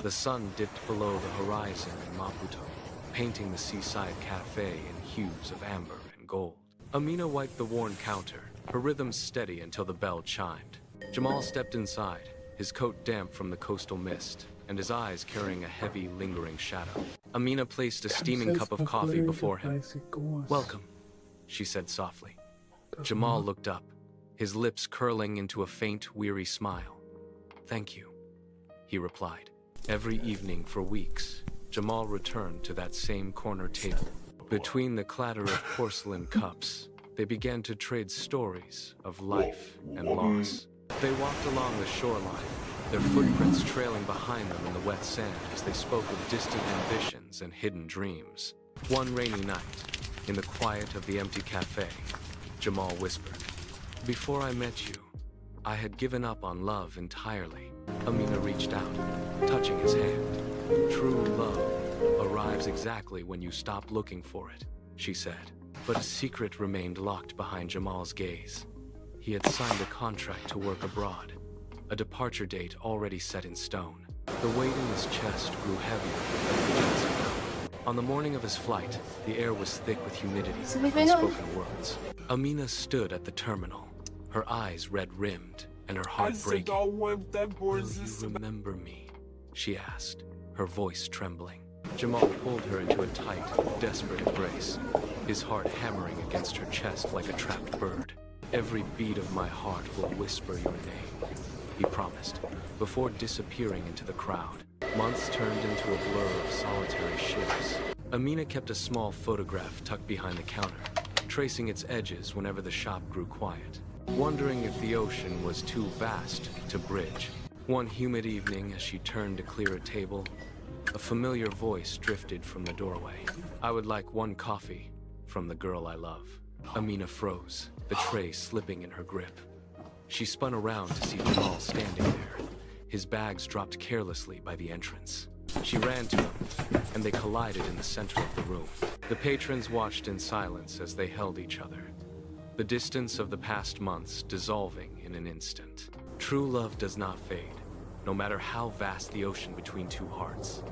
The sun dipped below the horizon in Maputo, painting the seaside cafe in hues of amber and gold. Amina wiped the worn counter, her rhythm steady until the bell chimed. Jamal stepped inside, his coat damp from the coastal mist, and his eyes carrying a heavy, lingering shadow. Amina placed a steaming cup of coffee before him. "Welcome," she said softly. Jamal looked up, his lips curling into a faint, weary smile. "Thank you," he replied. Every evening for weeks, Jamal returned to that same corner table. Between the clatter of porcelain cups, they began to trade stories of life and loss. They walked along the shoreline, their footprints trailing behind them in the wet sand as they spoke of distant ambitions and hidden dreams. One rainy night, in the quiet of the empty cafe, Jamal whispered, "Before I met you, I had given up on love entirely." Amina reached out, touching his hand. "True love arrives exactly when you stop looking for it," she said. But a secret remained locked behind Jamal's gaze. He had signed a contract to work abroad, a departure date already set in stone. The weight in his chest grew heavier with every chance he got. On the morning of his flight, the air was thick with humidity and unspoken words. Amina stood at the terminal, her eyes red-rimmed and her heart breaking. "Will you remember me?" she asked, her voice trembling. Jamal pulled her into a tight, desperate embrace, his heart hammering against her chest like a trapped bird. "Every beat of my heart will whisper your name," he promised, before disappearing into the crowd. Months turned into a blur of solitary shifts. Amina kept a small photograph tucked behind the counter, tracing its edges whenever the shop grew quiet, wondering if the ocean was too vast to bridge. One humid evening, as she turned to clear a table, a familiar voice drifted from the doorway. "I would like one coffee from the girl I love." Amina froze, the tray slipping in her grip. She spun around to see Jamal standing there, his bags dropped carelessly by the entrance. She ran to him, and they collided in the center of the room. The patrons watched in silence as they held each other, the distance of the past months dissolving in an instant. True love does not fade, no matter how vast the ocean between two hearts.